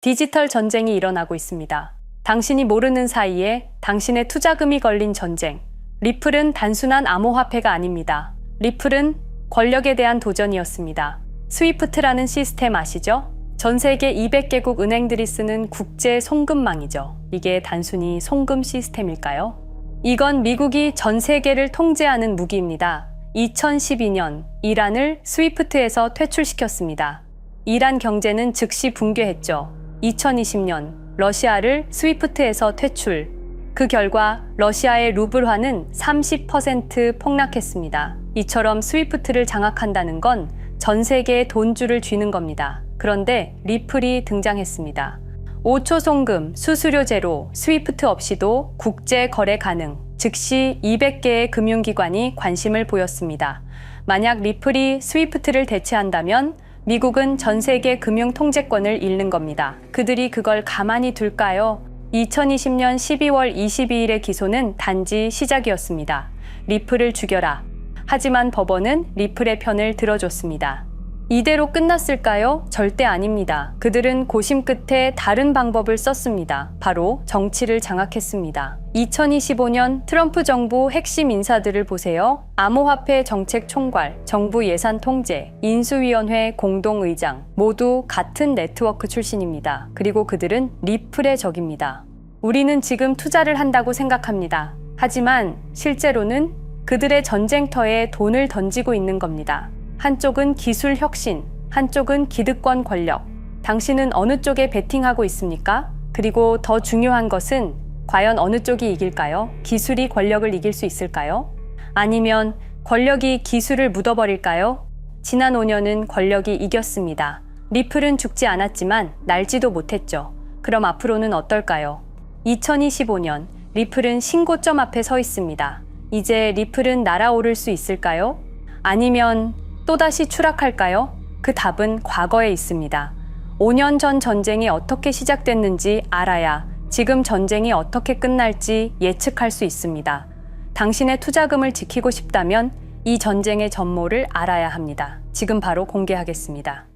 디지털 전쟁이 일어나고 있습니다. 당신이 모르는 사이에 당신의 투자금이 걸린 전쟁. 리플은 단순한 암호화폐가 아닙니다. 리플은 권력에 대한 도전이었습니다. 스위프트라는 시스템 아시죠? 전 세계 200개국 은행들이 쓰는 국제 송금망이죠. 이게 단순히 송금 시스템일까요? 이건 미국이 전 세계를 통제하는 무기입니다. 2012년 이란을 스위프트에서 퇴출시켰습니다. 이란 경제는 즉시 붕괴했죠. 2020년 러시아를 스위프트에서 퇴출. 그 결과 러시아의 루블화는 30% 폭락했습니다. 이처럼 스위프트를 장악한다는 건 전 세계에 돈줄을 쥐는 겁니다. 그런데 리플이 등장했습니다. 5초 송금, 수수료 제로, 스위프트 없이도 국제 거래 가능. 즉시 200개의 금융기관이 관심을 보였습니다. 만약 리플이 스위프트를 대체한다면 미국은 전 세계 금융 통제권을 잃는 겁니다. 그들이 그걸 가만히 둘까요? 2020년 12월 22일의 기소는 단지 시작이었습니다. 리플을 죽여라. 하지만 법원은 리플의 편을 들어줬습니다. 이대로 끝났을까요? 절대 아닙니다. 그들은 고심 끝에 다른 방법을 썼습니다. 바로 정치를 장악했습니다. 2025년 트럼프 정부 핵심 인사들을 보세요. 암호화폐 정책 총괄, 정부 예산 통제, 인수위원회 공동의장 모두 같은 네트워크 출신입니다. 그리고 그들은 리플의 적입니다. 우리는 지금 투자를 한다고 생각합니다. 하지만 실제로는 그들의 전쟁터에 돈을 던지고 있는 겁니다. 한쪽은 기술 혁신, 한쪽은 기득권 권력. 당신은 어느 쪽에 베팅하고 있습니까? 그리고 더 중요한 것은 과연 어느 쪽이 이길까요? 기술이 권력을 이길 수 있을까요? 아니면 권력이 기술을 묻어버릴까요? 지난 5년은 권력이 이겼습니다. 리플은 죽지 않았지만 날지도 못했죠. 그럼 앞으로는 어떨까요? 2025년 리플은 신고점 앞에 서 있습니다. 이제 리플은 날아오를 수 있을까요? 아니면 또다시 추락할까요? 그 답은 과거에 있습니다. 5년 전 전쟁이 어떻게 시작됐는지 알아야 지금 전쟁이 어떻게 끝날지 예측할 수 있습니다. 당신의 투자금을 지키고 싶다면 이 전쟁의 전모를 알아야 합니다. 지금 바로 공개하겠습니다.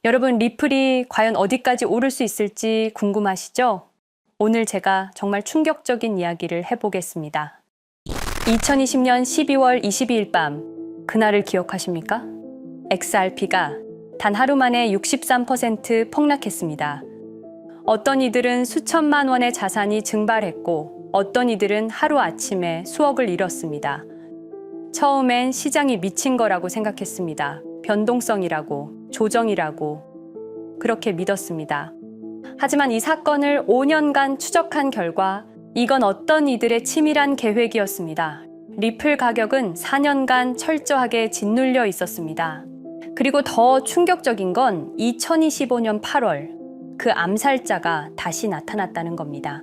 여러분, 리플이 과연 어디까지 오를 수 있을지 궁금하시죠? 오늘 제가 정말 충격적인 이야기를 해보겠습니다. 2020년 12월 22일 밤 그날을 기억하십니까? XRP가 단 하루 만에 63% 폭락했습니다. 어떤 이들은 수천만 원의 자산이 증발했고 어떤 이들은 하루아침에 수억을 잃었습니다. 처음엔 시장이 미친 거라고 생각했습니다. 변동성이라고, 조정이라고 그렇게 믿었습니다. 하지만 이 사건을 5년간 추적한 결과 이건 어떤 이들의 치밀한 계획이었습니다. 리플 가격은 4년간 철저하게 짓눌려 있었습니다. 그리고 더 충격적인 건 2025년 8월 그 암살자가 다시 나타났다는 겁니다.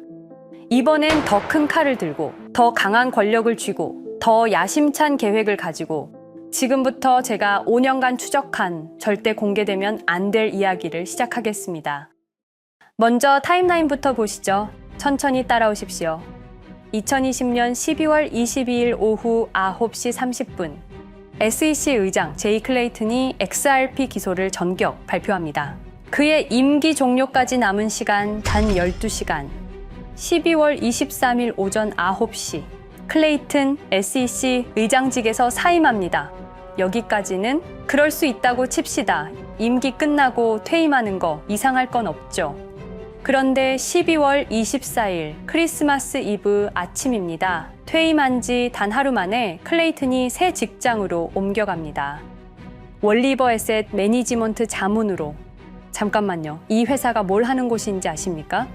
이번엔 더 큰 칼을 들고 더 강한 권력을 쥐고 더 야심찬 계획을 가지고 지금부터 제가 5년간 추적한 절대 공개되면 안 될 이야기를 시작하겠습니다. 먼저 타임라인부터 보시죠. 천천히 따라오십시오. 2020년 12월 22일 오후 9시 30분 SEC 의장 제이 클레이튼이 XRP 기소를 전격 발표합니다. 그의 임기 종료까지 남은 시간 단 12시간 12월 23일 오전 9시 클레이튼 SEC 의장직에서 사임합니다. 여기까지는 그럴 수 있다고 칩시다. 임기 끝나고 퇴임하는 거 이상할 건 없죠. 그런데 12월 24일 크리스마스 이브 아침입니다. 퇴임한 지 단 하루 만에 클레이튼이 새 직장으로 옮겨갑니다. 월리버 에셋 매니지먼트 자문으로. 잠깐만요. 이 회사가 뭘 하는 곳인지 아십니까?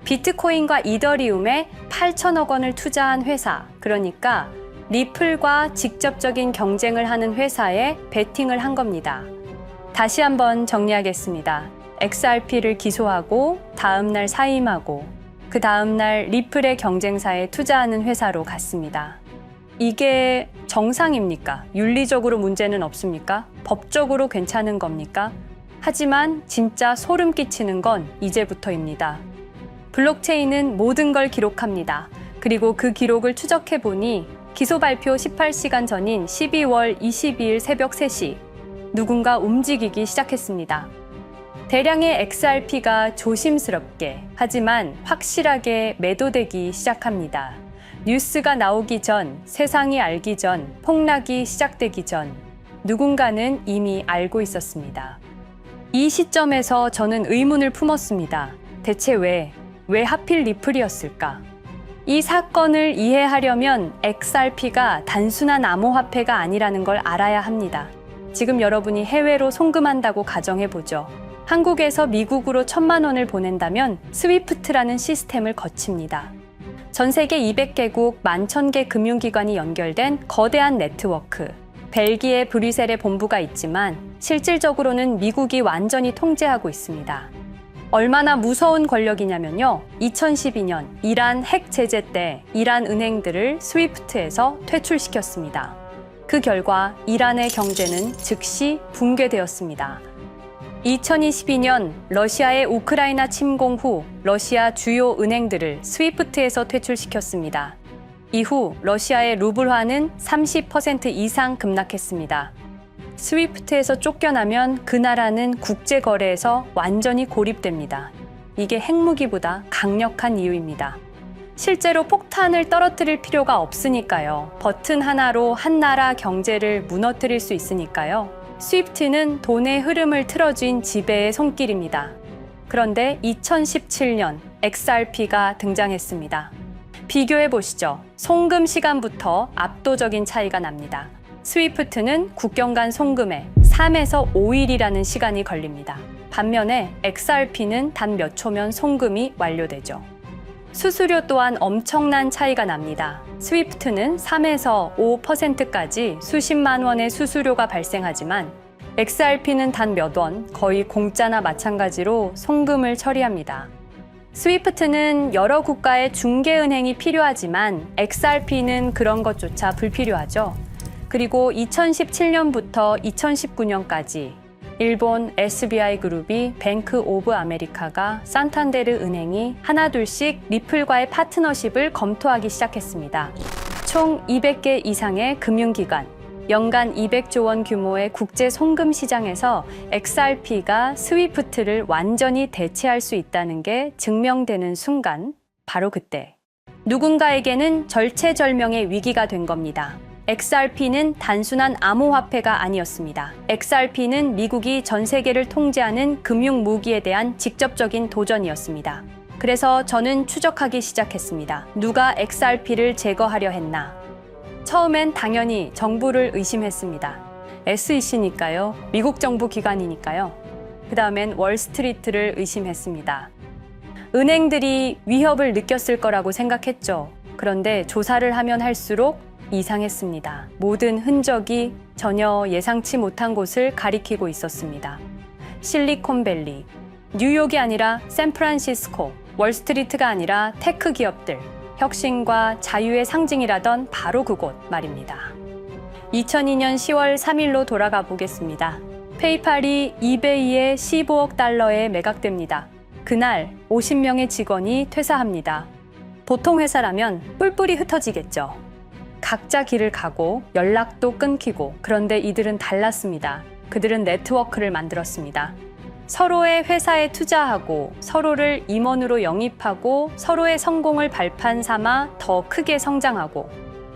비트코인과 이더리움에 8천억 원을 투자한 회사. 그러니까 리플과 직접적인 경쟁을 하는 회사에 베팅을 한 겁니다. 다시 한번 정리하겠습니다. XRP를 기소하고 다음날 사임하고 그 다음날 리플의 경쟁사에 투자하는 회사로 갔습니다. 이게 정상입니까? 윤리적으로 문제는 없습니까? 법적으로 괜찮은 겁니까? 하지만 진짜 소름 끼치는 건 이제부터입니다. 블록체인은 모든 걸 기록합니다. 그리고 그 기록을 추적해보니 기소 발표 18시간 전인 12월 22일 새벽 3시 누군가 움직이기 시작했습니다. 대량의 XRP가 조심스럽게 하지만 확실하게 매도되기 시작합니다. 뉴스가 나오기 전, 세상이 알기 전, 폭락이 시작되기 전 누군가는 이미 알고 있었습니다. 이 시점에서 저는 의문을 품었습니다. 대체 왜 하필 리플이었을까? 이 사건을 이해하려면 XRP가 단순한 암호화폐가 아니라는 걸 알아야 합니다. 지금 여러분이 해외로 송금한다고 가정해보죠. 한국에서 미국으로 1,000만 원을 보낸다면 스위프트라는 시스템을 거칩니다. 전 세계 200개국 11,000개 금융기관이 연결된 거대한 네트워크. 벨기에 브뤼셀에 본부가 있지만 실질적으로는 미국이 완전히 통제하고 있습니다. 얼마나 무서운 권력이냐면요. 2012년 이란 핵 제재 때 이란 은행들을 스위프트에서 퇴출시켰습니다. 그 결과 이란의 경제는 즉시 붕괴되었습니다. 2022년 러시아의 우크라이나 침공 후 러시아 주요 은행들을 스위프트에서 퇴출시켰습니다. 이후 러시아의 루블화는 30% 이상 급락했습니다. 스위프트에서 쫓겨나면 그 나라는 국제거래에서 완전히 고립됩니다. 이게 핵무기보다 강력한 이유입니다. 실제로 폭탄을 떨어뜨릴 필요가 없으니까요. 버튼 하나로 한 나라 경제를 무너뜨릴 수 있으니까요. 스위프트는 돈의 흐름을 틀어쥔 지배의 손길입니다. 그런데 2017년 XRP가 등장했습니다. 비교해 보시죠. 송금 시간부터 압도적인 차이가 납니다. 스위프트는 국경 간 송금에 3에서 5일이라는 시간이 걸립니다. 반면에 XRP는 단 몇 초면 송금이 완료되죠. 수수료 또한 엄청난 차이가 납니다. 스위프트는 3에서 5%까지 수십만 원의 수수료가 발생하지만 XRP는 단 몇 원, 거의 공짜나 마찬가지로 송금을 처리합니다. 스위프트는 여러 국가의 중개은행이 필요하지만 XRP는 그런 것조차 불필요하죠. 그리고 2017년부터 2019년까지 일본 SBI 그룹이 뱅크 오브 아메리카가 산탄데르 은행이 하나둘씩 리플과의 파트너십을 검토하기 시작했습니다. 총 200개 이상의 금융기관, 연간 200조 원 규모의 국제 송금 시장에서 XRP가 스위프트를 완전히 대체할 수 있다는 게 증명되는 순간, 바로 그때 누군가에게는 절체절명의 위기가 된 겁니다. XRP는 단순한 암호화폐가 아니었습니다. XRP는 미국이 전 세계를 통제하는 금융 무기에 대한 직접적인 도전이었습니다. 그래서 저는 추적하기 시작했습니다. 누가 XRP를 제거하려 했나? 처음엔 당연히 정부를 의심했습니다. SEC니까요. 미국 정부 기관이니까요. 그 다음엔 월스트리트를 의심했습니다. 은행들이 위협을 느꼈을 거라고 생각했죠. 그런데 조사를 하면 할수록 이상했습니다. 모든 흔적이 전혀 예상치 못한 곳을 가리키고 있었습니다. 실리콘밸리, 뉴욕이 아니라 샌프란시스코, 월스트리트가 아니라 테크 기업들, 혁신과 자유의 상징이라던 바로 그곳 말입니다. 2002년 10월 3일로 돌아가 보겠습니다. 페이팔이 이베이에 15억 달러에 매각됩니다. 그날 50명의 직원이 퇴사합니다. 보통 회사라면 뿔뿔이 흩어지겠죠. 각자 길을 가고 연락도 끊기고, 그런데 이들은 달랐습니다. 그들은 네트워크를 만들었습니다. 서로의 회사에 투자하고 서로를 임원으로 영입하고 서로의 성공을 발판 삼아 더 크게 성장하고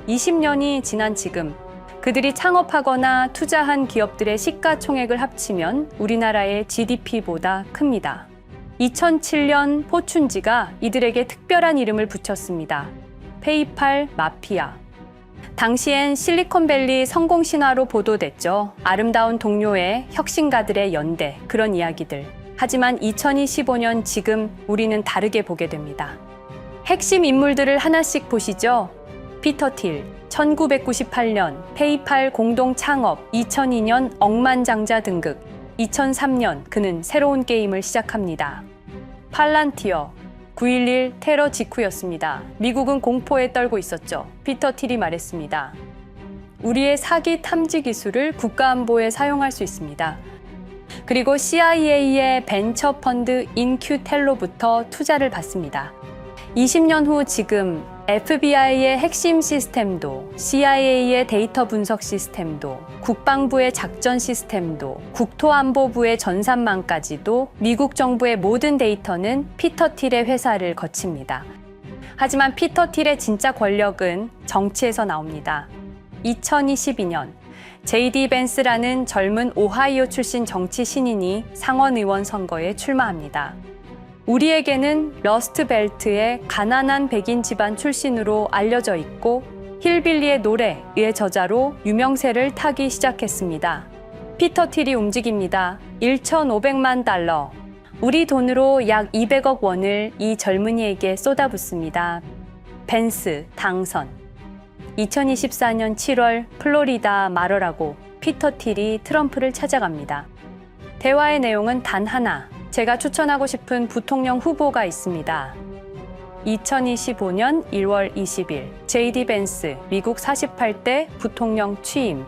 20년이 지난 지금 그들이 창업하거나 투자한 기업들의 시가총액을 합치면 우리나라의 GDP보다 큽니다. 2007년 포춘지가 이들에게 특별한 이름을 붙였습니다. 페이팔 마피아. 당시엔 실리콘밸리 성공 신화로 보도됐죠. 아름다운 동료의 혁신가들의 연대, 그런 이야기들. 하지만 2025년 지금 우리는 다르게 보게 됩니다. 핵심 인물들을 하나씩 보시죠. 피터 틸, 1998년 페이팔 공동 창업, 2002년 억만장자 등극, 2003년 그는 새로운 게임을 시작합니다. 팔란티어, 9.11 테러 직후였습니다. 미국은 공포에 떨고 있었죠. 피터 틸이 말했습니다. 우리의 사기 탐지 기술을 국가안보에 사용할 수 있습니다. 그리고 CIA의 벤처 펀드 인큐텔로부터 투자를 받습니다. 20년 후 지금 FBI의 핵심 시스템도, CIA의 데이터 분석 시스템도, 국방부의 작전 시스템도, 국토안보부의 전산망까지도 미국 정부의 모든 데이터는 피터 틸의 회사를 거칩니다. 하지만 피터 틸의 진짜 권력은 정치에서 나옵니다. 2022년 J.D. 벤스라는 젊은 오하이오 출신 정치 신인이 상원의원 선거에 출마합니다. 우리에게는 러스트 벨트의 가난한 백인 집안 출신으로 알려져 있고 힐빌리의 노래의 저자로 유명세를 타기 시작했습니다. 피터 틸이 움직입니다. 1,500만 달러, 우리 돈으로 약 200억 원을 이 젊은이에게 쏟아붓습니다. 벤스 당선. 2024년 7월 플로리다 마러라고 피터 틸이 트럼프를 찾아갑니다. 대화의 내용은 단 하나, 제가 추천하고 싶은 부통령 후보가 있습니다. 2025년 1월 20일 J.D. 벤스 미국 48대 부통령 취임.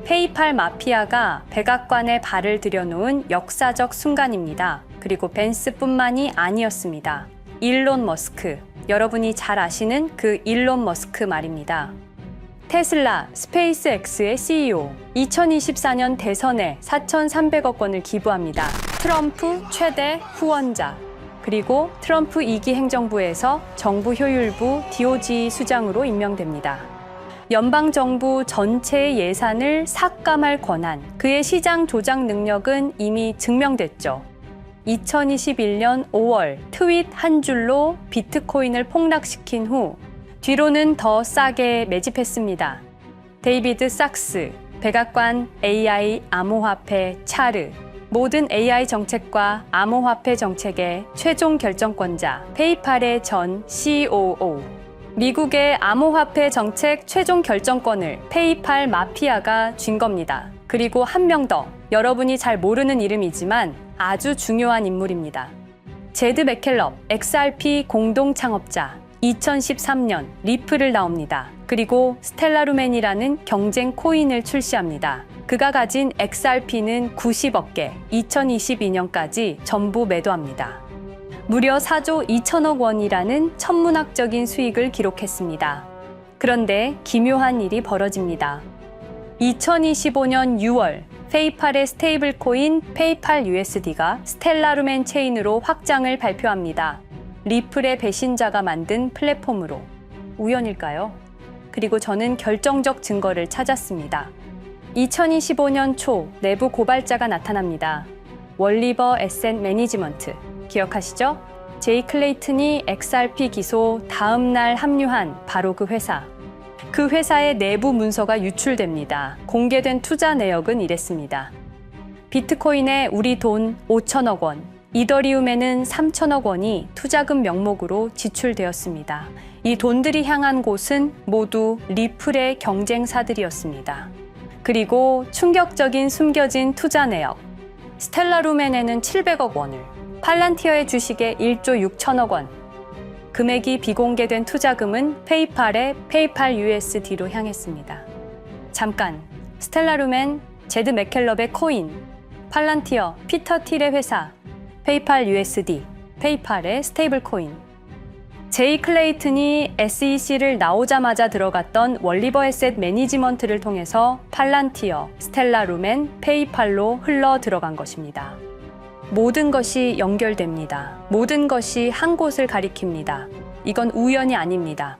페이팔 마피아가 백악관에 발을 들여놓은 역사적 순간입니다. 그리고 벤스뿐만이 아니었습니다. 일론 머스크, 여러분이 잘 아시는 그 일론 머스크 말입니다. 테슬라, 스페이스X의 CEO, 2024년 대선에 4,300억 원을 기부합니다. 트럼프 최대 후원자, 그리고 트럼프 2기 행정부에서 정부 효율부 DOJ 수장으로 임명됩니다. 연방정부 전체의 예산을 삭감할 권한, 그의 시장 조작 능력은 이미 증명됐죠. 2021년 5월 트윗 한 줄로 비트코인을 폭락시킨 후 뒤로는 더 싸게 매집했습니다. 데이비드 sak스, 백악관 AI 암호화폐 차르, 모든 AI 정책과 암호화폐 정책의 최종 결정권자, 페이팔의 전 COO, 미국의 암호화폐 정책 최종 결정권을 페이팔 마피아가 쥔 겁니다. 그리고 한 명 더, 여러분이 잘 모르는 이름이지만 아주 중요한 인물입니다. 제드 맥켈럽, XRP 공동 창업자, 2013년 리플을 나옵니다. 그리고 스텔라루멘이라는 경쟁 코인을 출시합니다. 그가 가진 XRP는 90억 개, 2022년까지 전부 매도합니다. 무려 4조 2천억 원이라는 천문학적인 수익을 기록했습니다. 그런데 기묘한 일이 벌어집니다. 2025년 6월 페이팔의 스테이블 코인 페이팔 USD가 스텔라루멘 체인으로 확장을 발표합니다. 리플의 배신자가 만든 플랫폼으로. 우연일까요? 그리고 저는 결정적 증거를 찾았습니다. 2025년 초 내부 고발자가 나타납니다. 월리버 에셋 매니지먼트. 기억하시죠? 제이 클레이튼이 XRP 기소 다음 날 합류한 바로 그 회사. 그 회사의 내부 문서가 유출됩니다. 공개된 투자 내역은 이랬습니다. 비트코인에 우리 돈 5천억 원, 이더리움에는 3천억 원이 투자금 명목으로 지출되었습니다. 이 돈들이 향한 곳은 모두 리플의 경쟁사들이었습니다. 그리고 충격적인 숨겨진 투자 내역. 스텔라루멘에는 700억 원을, 팔란티어의 주식에 1조 6천억 원, 금액이 비공개된 투자금은 페이팔의 페이팔 USD로 향했습니다. 잠깐, 스텔라루멘, 제드 맥켈럽의 코인, 팔란티어, 피터 틸의 회사, 페이팔 USD, 페이팔의 스테이블 코인. 제이 클레이튼이 SEC를 나오자마자 들어갔던 월리버 에셋 매니지먼트를 통해서 팔란티어, 스텔라루멘, 페이팔로 흘러 들어간 것입니다. 모든 것이 연결됩니다. 모든 것이 한 곳을 가리킵니다. 이건 우연이 아닙니다.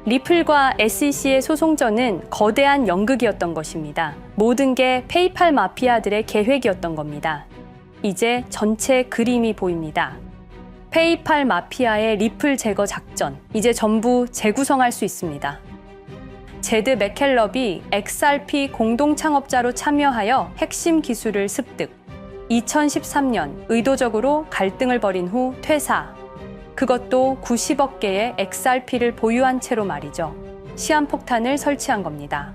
리플과 SEC의 소송전은 거대한 연극이었던 것입니다. 모든 게 페이팔 마피아들의 계획이었던 겁니다. 이제 전체 그림이 보입니다. 페이팔 마피아의 리플 제거 작전, 이제 전부 재구성할 수 있습니다. 제드 맥켈럽이 XRP 공동 창업자로 참여하여 핵심 기술을 습득. 2013년 의도적으로 갈등을 벌인 후 퇴사. 그것도 90억 개의 XRP를 보유한 채로 말이죠. 시한폭탄을 설치한 겁니다.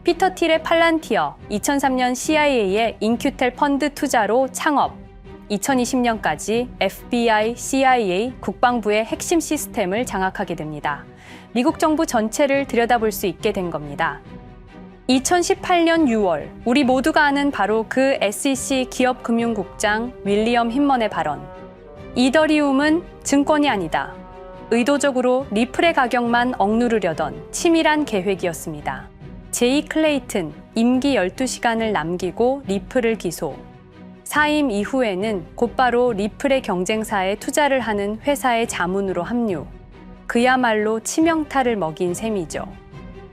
피터 틸의 팔란티어, 2003년 CIA의 인큐텔 펀드 투자로 창업. 2020년까지 FBI, CIA, 국방부의 핵심 시스템을 장악하게 됩니다. 미국 정부 전체를 들여다볼 수 있게 된 겁니다. 2018년 6월, 우리 모두가 아는 바로 그 SEC 기업금융국장 윌리엄 힌먼의 발언. 이더리움은 증권이 아니다. 의도적으로 리플의 가격만 억누르려던 치밀한 계획이었습니다. 제이 클레이튼 임기 12시간을 남기고 리플을 기소. 사임 이후에는 곧바로 리플의 경쟁사에 투자를 하는 회사의 자문으로 합류. 그야말로 치명타를 먹인 셈이죠.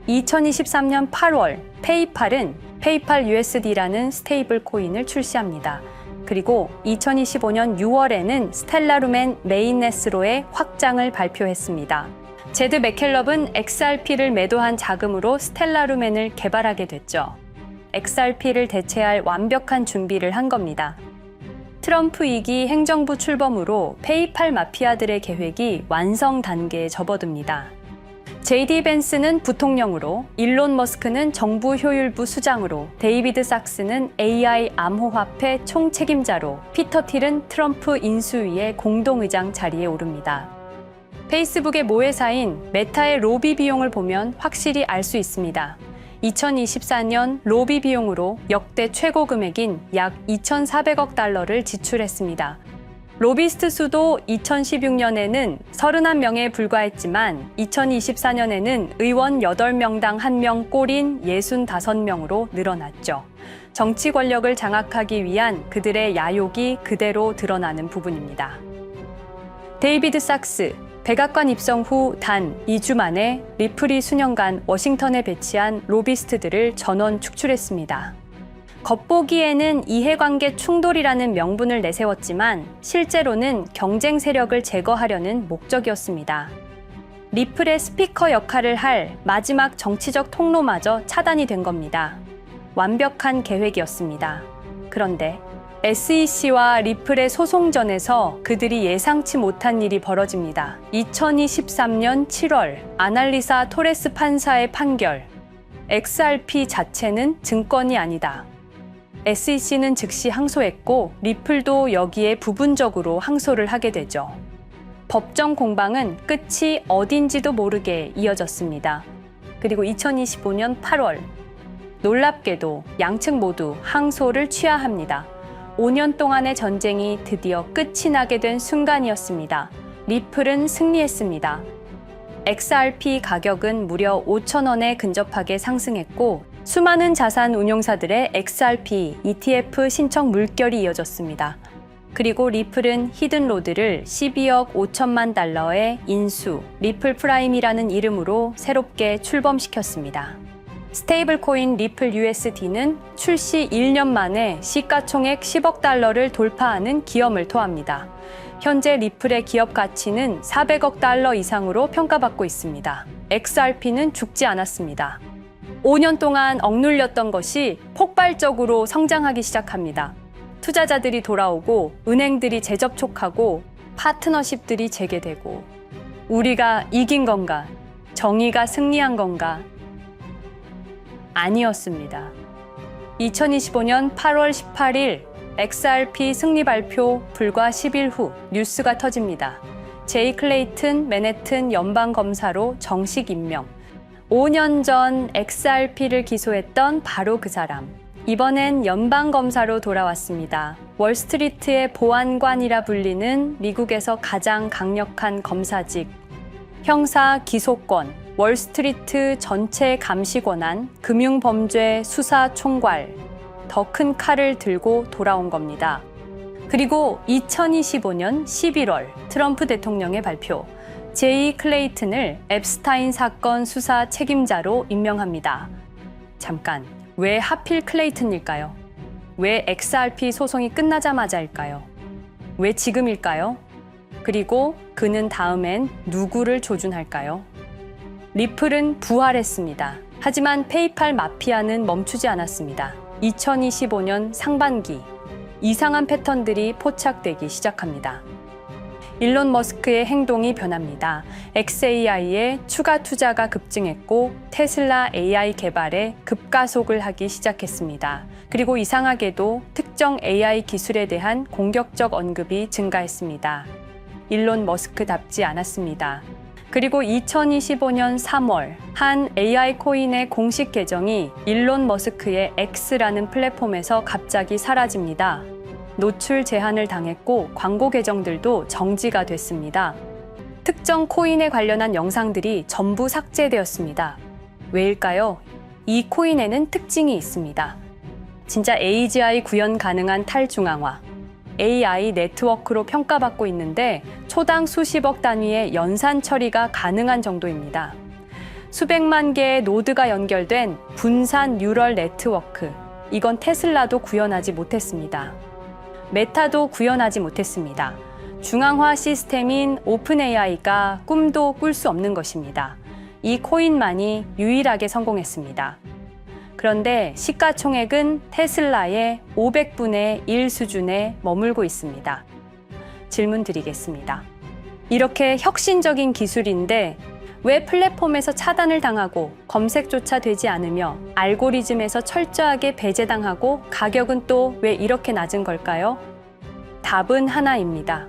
2023년 8월 페이팔은 페이팔 USD라는 스테이블 코인을 출시합니다. 그리고 2025년 6월에는 스텔라루멘 메인넷으로의 확장을 발표했습니다. 제드 맥켈럽은 XRP를 매도한 자금으로 스텔라루멘을 개발하게 됐죠. XRP를 대체할 완벽한 준비를 한 겁니다. 트럼프 2기 행정부 출범으로 페이팔 마피아들의 계획이 완성 단계에 접어듭니다. JD 벤스는 부통령으로, 일론 머스크는 정부 효율부 수장으로, 데이비드 sak스는 AI 암호화폐 총책임자로, 피터 틸은 트럼프 인수위의 공동의장 자리에 오릅니다. 페이스북의 모회사인 메타의 로비 비용을 보면 확실히 알 수 있습니다. 2024년 로비 비용으로 역대 최고 금액인 약 2,400억 달러를 지출했습니다. 로비스트 수도 2016년에는 31명에 불과했지만 2024년에는 의원 8명당 1명 꼴인 65명으로 늘어났죠. 정치 권력을 장악하기 위한 그들의 야욕이 그대로 드러나는 부분입니다. 데이비드 sak스, 백악관 입성 후 단 2주 만에 리플이 수년간 워싱턴에 배치한 로비스트들을 전원 축출했습니다. 겉보기에는 이해관계 충돌이라는 명분을 내세웠지만 실제로는 경쟁 세력을 제거하려는 목적이었습니다. 리플의 스피커 역할을 할 마지막 정치적 통로마저 차단이 된 겁니다. 완벽한 계획이었습니다. 그런데 SEC와 리플의 소송전에서 그들이 예상치 못한 일이 벌어집니다. 2023년 7월 아날리사 토레스 판사의 판결. XRP 자체는 증권이 아니다. SEC는 즉시 항소했고 리플도 여기에 부분적으로 항소를 하게 되죠. 법정 공방은 끝이 어딘지도 모르게 이어졌습니다. 그리고 2025년 8월 놀랍게도 양측 모두 항소를 취하합니다. 5년 동안의 전쟁이 드디어 끝이 나게 된 순간이었습니다. 리플은 승리했습니다. XRP 가격은 무려 5,000원에 근접하게 상승했고 수많은 자산 운용사들의 XRP ETF 신청 물결이 이어졌습니다. 그리고 리플은 히든로드를 12억 5천만 달러의 인수, 리플 프라임이라는 이름으로 새롭게 출범시켰습니다. 스테이블 코인 리플 USD는 출시 1년 만에 시가총액 10억 달러를 돌파하는 기염을 토합니다. 현재 리플의 기업 가치는 400억 달러 이상으로 평가받고 있습니다. XRP는 죽지 않았습니다. 5년 동안 억눌렸던 것이 폭발적으로 성장하기 시작합니다. 투자자들이 돌아오고 은행들이 재접촉하고 파트너십들이 재개되고 우리가 이긴 건가? 정의가 승리한 건가? 아니었습니다. 2025년 8월 18일 XRP 승리 발표 불과 10일 후 뉴스가 터집니다. 제이 클레이튼 맨해튼 연방검사로 정식 임명. 5년 전 XRP를 기소했던 바로 그 사람. 이번엔 연방검사로 돌아왔습니다. 월스트리트의 보안관이라 불리는 미국에서 가장 강력한 검사직. 형사 기소권, 월스트리트 전체 감시 권한, 금융범죄 수사 총괄. 더 큰 칼을 들고 돌아온 겁니다. 그리고 2025년 11월 트럼프 대통령의 발표. 제이 클레이튼을 앱스타인 사건 수사 책임자로 임명합니다. 잠깐, 왜 하필 클레이튼일까요? 왜 XRP 소송이 끝나자마자일까요? 왜 지금일까요? 그리고 그는 다음엔 누구를 조준할까요? 리플은 부활했습니다. 하지만 페이팔 마피아는 멈추지 않았습니다. 2025년 상반기, 이상한 패턴들이 포착되기 시작합니다. 일론 머스크의 행동이 변합니다. xAI에 추가 투자가 급증했고 테슬라 AI 개발에 급가속을 하기 시작했습니다. 그리고 이상하게도 특정 AI 기술에 대한 공격적 언급이 증가했습니다. 일론 머스크답지 않았습니다. 그리고 2025년 3월 한 AI 코인의 공식 계정이 일론 머스크의 X라는 플랫폼에서 갑자기 사라집니다. 노출 제한을 당했고 광고 계정들도 정지가 됐습니다. 특정 코인에 관련한 영상들이 전부 삭제되었습니다. 왜일까요? 이 코인에는 특징이 있습니다. 진짜 AGI 구현 가능한 탈중앙화, AI 네트워크로 평가받고 있는데 초당 수십억 단위의 연산 처리가 가능한 정도입니다. 수백만 개의 노드가 연결된 분산 뉴럴 네트워크, 이건 테슬라도 구현하지 못했습니다. 메타도 구현하지 못했습니다. 중앙화 시스템인 오픈AI가 꿈도 꿀 수 없는 것입니다. 이 코인만이 유일하게 성공했습니다. 그런데 시가총액은 테슬라의 500분의 1 수준에 머물고 있습니다. 질문 드리겠습니다. 이렇게 혁신적인 기술인데 왜 플랫폼에서 차단을 당하고 검색조차 되지 않으며 알고리즘에서 철저하게 배제당하고 가격은 또 왜 이렇게 낮은 걸까요? 답은 하나입니다.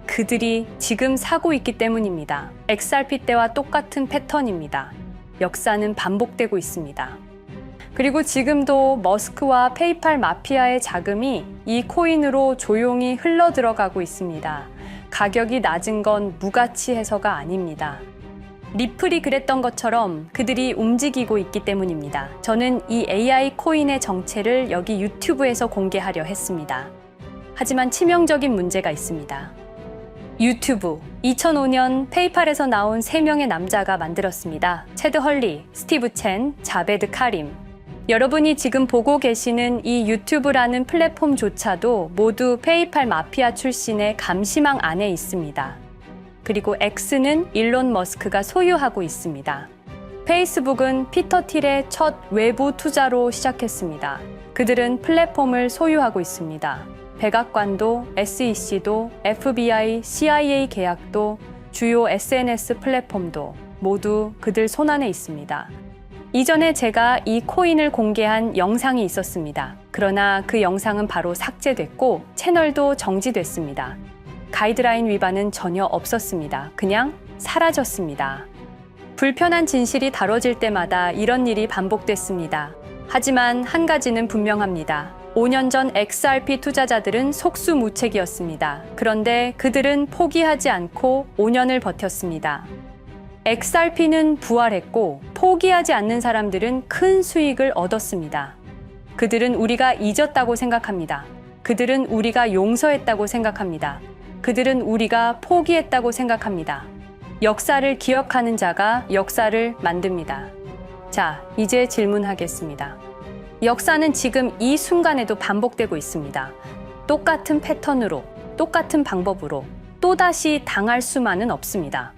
그들이 지금 사고 있기 때문입니다. XRP 때와 똑같은 패턴입니다. 역사는 반복되고 있습니다. 그리고 지금도 머스크와 페이팔 마피아의 자금이 이 코인으로 조용히 흘러 들어가고 있습니다. 가격이 낮은 건 무가치해서가 아닙니다. 리플이 그랬던 것처럼 그들이 움직이고 있기 때문입니다. 저는 이 AI 코인의 정체를 여기 유튜브에서 공개하려 했습니다. 하지만 치명적인 문제가 있습니다. 유튜브, 2005년 페이팔에서 나온 3명의 남자가 만들었습니다. 체드 헐리, 스티브 첸, 자베드 카림. 여러분이 지금 보고 계시는 이 유튜브라는 플랫폼조차도 모두 페이팔 마피아 출신의 감시망 안에 있습니다. 그리고 X는 일론 머스크가 소유하고 있습니다. 페이스북은 피터 틸의 첫 외부 투자로 시작했습니다. 그들은 플랫폼을 소유하고 있습니다. 백악관도, SEC도, FBI, CIA 계약도, 주요 SNS 플랫폼도 모두 그들 손안에 있습니다. 이전에 제가 이 코인을 공개한 영상이 있었습니다. 그러나 그 영상은 바로 삭제됐고 채널도 정지됐습니다. 가이드라인 위반은 전혀 없었습니다. 그냥 사라졌습니다. 불편한 진실이 다뤄질 때마다 이런 일이 반복됐습니다. 하지만 한 가지는 분명합니다. 5년 전 XRP 투자자들은 속수무책이었습니다. 그런데 그들은 포기하지 않고 5년을 버텼습니다. XRP는 부활했고 포기하지 않는 사람들은 큰 수익을 얻었습니다. 그들은 우리가 잊었다고 생각합니다. 그들은 우리가 용서했다고 생각합니다. 그들은 우리가 포기했다고 생각합니다. 역사를 기억하는 자가 역사를 만듭니다. 자, 이제 질문하겠습니다. 역사는 지금 이 순간에도 반복되고 있습니다. 똑같은 패턴으로, 똑같은 방법으로 또다시 당할 수만은 없습니다.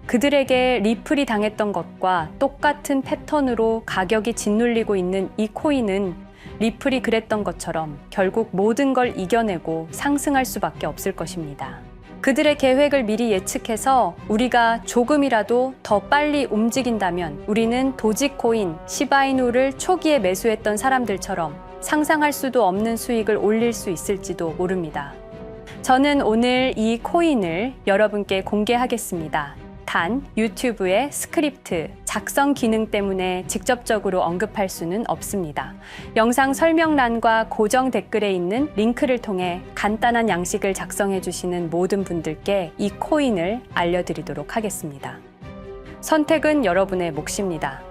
그들에게 리플이 당했던 것과 똑같은 패턴으로 가격이 짓눌리고 있는 이 코인은 리플이 그랬던 것처럼 결국 모든 걸 이겨내고 상승할 수밖에 없을 것입니다. 그들의 계획을 미리 예측해서 우리가 조금이라도 더 빨리 움직인다면 우리는 도지코인, 시바이누를 초기에 매수했던 사람들처럼 상상할 수도 없는 수익을 올릴 수 있을지도 모릅니다. 저는 오늘 이 코인을 여러분께 공개하겠습니다. 단 유튜브의 스크립트, 작성 기능 때문에 직접적으로 언급할 수는 없습니다. 영상 설명란과 고정 댓글에 있는 링크를 통해 간단한 양식을 작성해 주시는 모든 분들께 이 코인을 알려드리도록 하겠습니다. 선택은 여러분의 몫입니다.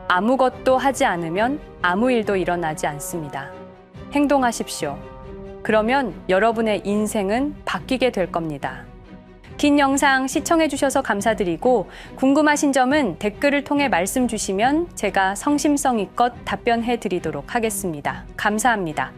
아무것도 하지 않으면 아무 일도 일어나지 않습니다. 행동하십시오. 그러면 여러분의 인생은 바뀌게 될 겁니다. 긴 영상 시청해주셔서 감사드리고 궁금하신 점은 댓글을 통해 말씀 주시면 제가 성심성의껏 답변해 드리도록 하겠습니다. 감사합니다.